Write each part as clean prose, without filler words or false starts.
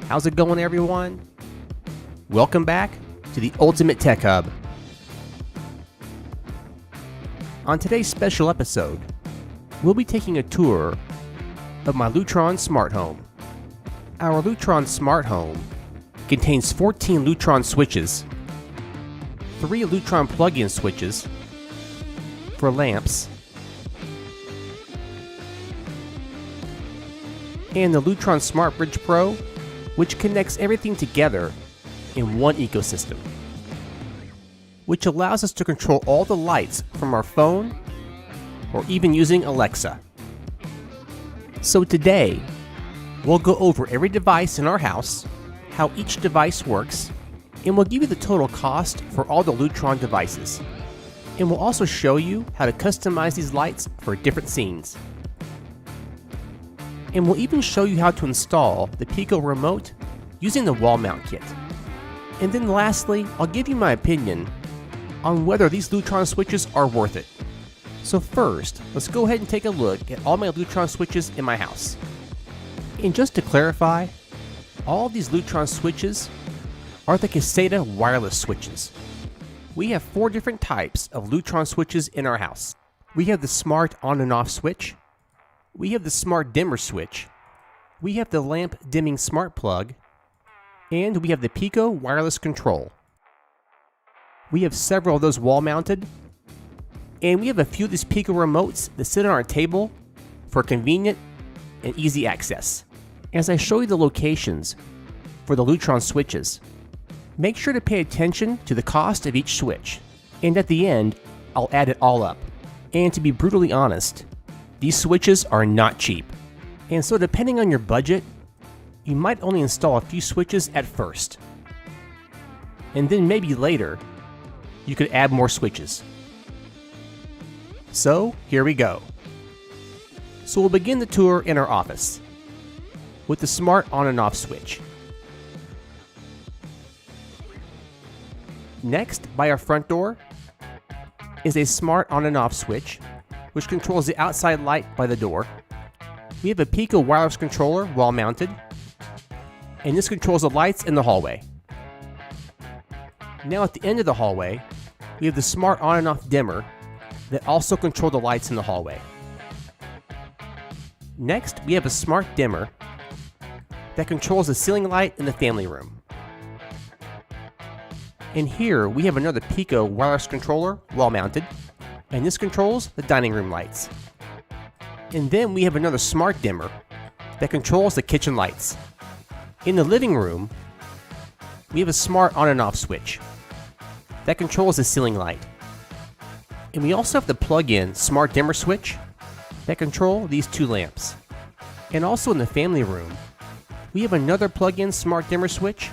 How's it going, everyone? Welcome back to the Ultimate Tech Hub. On today's special episode, we'll be taking a tour of my Lutron Smart Home. Our Lutron Smart Home contains 14 Lutron switches, 3 Lutron plug-in switches for lamps, and the Lutron Smart Bridge Pro, which connects everything together in one ecosystem, which allows us to control all the lights from our phone or even using Alexa. So today, we'll go over every device in our house, how each device works, and we'll give you the total cost for all the Lutron devices. And we'll also show you how to customize these lights for different scenes. And we'll even show you how to install the Pico remote using the wall mount kit. And then lastly, I'll give you my opinion on whether these Lutron switches are worth it. So first, let's go ahead and take a look at all my Lutron switches in my house. And just to clarify, all of these Lutron switches are the Caseta wireless switches. We have 4 different types of Lutron switches in our house. We have the smart on and off switch, we have the smart dimmer switch, we have the lamp dimming smart plug, and we have the Pico wireless control. We have several of those wall mounted, and we have a few of these Pico remotes that sit on our table for convenient and easy access. As I show you the locations for the Lutron switches, make sure to pay attention to the cost of each switch, and at the end, I'll add it all up. And to be brutally honest, these switches are not cheap. And so depending on your budget, you might only install a few switches at first. And then maybe later, you could add more switches. So here we go. So we'll begin the tour in our office with the smart on and off switch. Next, by our front door, is a smart on and off switch, which controls the outside light by the door. We have a Pico wireless controller wall mounted, and this controls the lights in the hallway. Now at the end of the hallway, we have the smart on and off dimmer that also controls the lights in the hallway. Next, we have a smart dimmer that controls the ceiling light in the family room. And here we have another Pico wireless controller wall mounted, and this controls the dining room lights. And then we have another smart dimmer that controls the kitchen lights. In the living room, we have a smart on and off switch that controls the ceiling light. And we also have the plug-in smart dimmer switch that control these 2 lamps. And also in the family room, we have another plug-in smart dimmer switch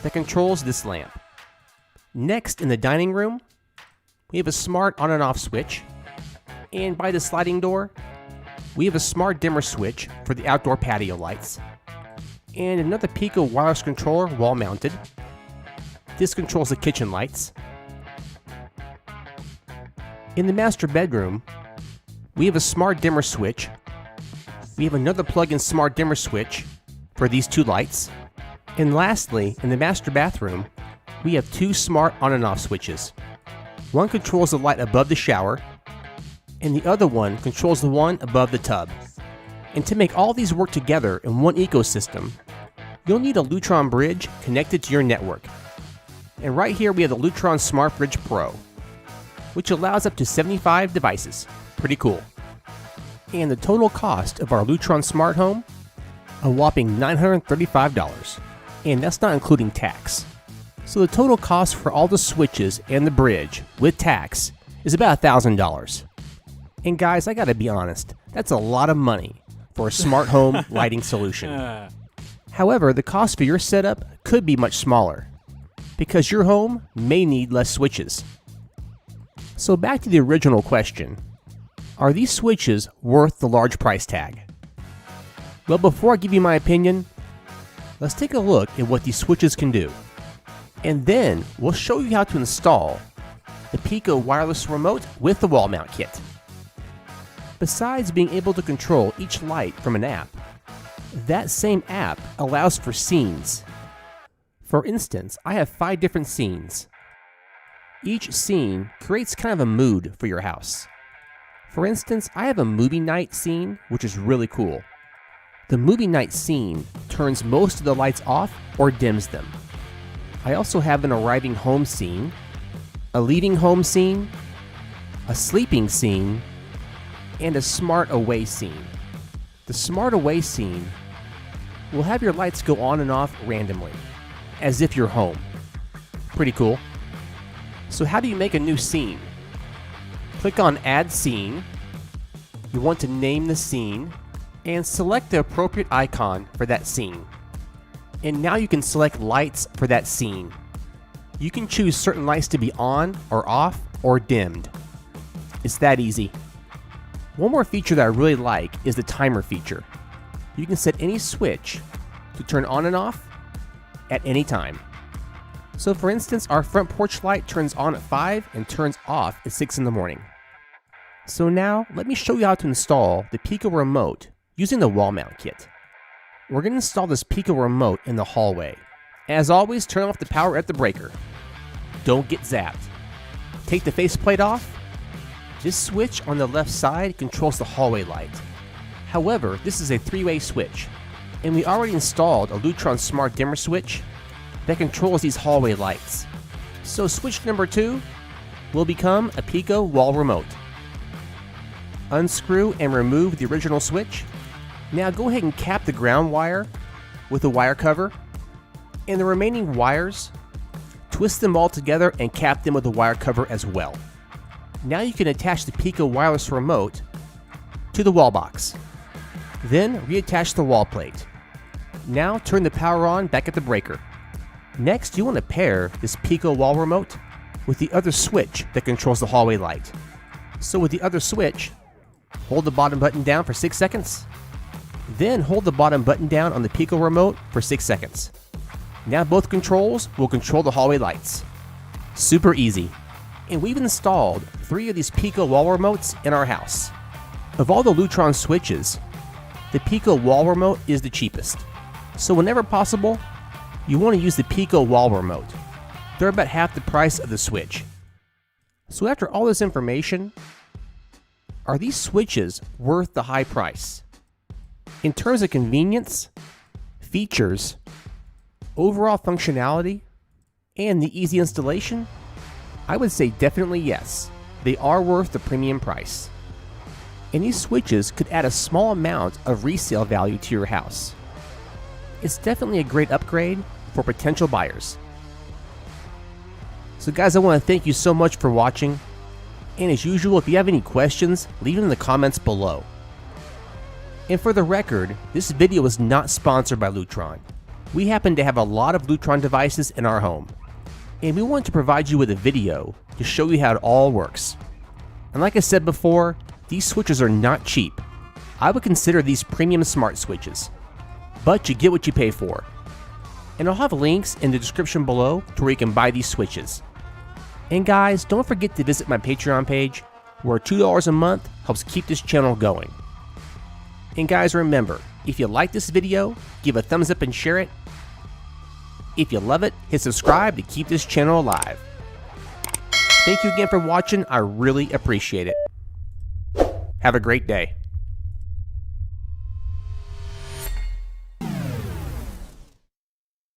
that controls this lamp. Next, in the dining room, we have a smart on and off switch, and by the sliding door, we have a smart dimmer switch for the outdoor patio lights, and another Pico wireless controller wall mounted. This controls the kitchen lights. In the master bedroom, we have a smart dimmer switch. We have another plug-in smart dimmer switch for these 2 lights. And lastly, in the master bathroom, we have 2 smart on and off switches. One controls the light above the shower, and the other one controls the one above the tub. And to make all these work together in one ecosystem, you'll need a Lutron bridge connected to your network. And right here we have the Lutron Smart Bridge Pro, which allows up to 75 devices. Pretty cool. And the total cost of our Lutron Smart Home, a whopping $935. And that's not including tax. So the total cost for all the switches and the bridge, with tax, is about $1,000. And guys, I gotta be honest, that's a lot of money for a smart home lighting solution. However, the cost for your setup could be much smaller, because your home may need less switches. So back to the original question, are these switches worth the large price tag? Well, before I give you my opinion, let's take a look at what these switches can do. And then we'll show you how to install the Pico wireless remote with the wall mount kit. Besides being able to control each light from an app, That same app allows for scenes. For instance, I have 5 different scenes. Each scene creates kind of a mood for your house. For instance, I have a movie night scene, which is really cool. The movie night scene turns most of the lights off or dims them. I also have an arriving home scene, a leaving home scene, a sleeping scene, and a smart away scene. The smart away scene will have your lights go on and off randomly, as if you're home. Pretty cool. So how do you make a new scene? Click on Add Scene. You want to name the scene and select the appropriate icon for that scene. And now you can select lights for that scene. You can choose certain lights to be on or off or dimmed. It's that easy. One more feature that I really like is the timer feature. You can set any switch to turn on and off at any time. So for instance, our front porch light turns on at 5 and turns off at 6 in the morning. So now, let me show you how to install the Pico remote using the wall mount kit. We're going to install this Pico remote in the hallway. As always, turn off the power at the breaker. Don't get zapped. Take the faceplate off. This switch on the left side controls the hallway light. However, this is a 3-way switch, and we already installed a Lutron Smart Dimmer switch that controls these hallway lights. So switch number 2 will become a Pico wall remote. Unscrew and remove the original switch. Now go ahead and cap the ground wire with a wire cover, and the remaining wires, twist them all together and cap them with a wire cover as well. Now you can attach the Pico wireless remote to the wall box. Then reattach the wall plate. Now turn the power on back at the breaker. Next, you want to pair this Pico wall remote with the other switch that controls the hallway light. So with the other switch, hold the bottom button down for 6 seconds. Then hold the bottom button down on the Pico remote for 6 seconds. Now both controls will control the hallway lights. Super easy. And we've installed 3 of these Pico wall remotes in our house. Of all the Lutron switches, the Pico wall remote is the cheapest. So whenever possible, you want to use the Pico wall remote. They're about half the price of the switch. So after all this information, are these switches worth the high price? In terms of convenience, features, overall functionality, and the easy installation, I would say definitely yes. They are worth the premium price. And these switches could add a small amount of resale value to your house. It's definitely a great upgrade for potential buyers. So guys, I want to thank you so much for watching. And as usual, if you have any questions, leave them in the comments below. And for the record, this video is not sponsored by Lutron. We happen to have a lot of Lutron devices in our home, and we want to provide you with a video to show you how it all works. And like I said before, these switches are not cheap. I would consider these premium smart switches, but you get what you pay for. And I'll have links in the description below to where you can buy these switches. And guys, don't forget to visit my Patreon page, where $2 a month helps keep this channel going. And guys, remember, if you like this video, give a thumbs up and share it. If you love it, hit subscribe to keep this channel alive. Thank you again for watching. I really appreciate it. Have a great day.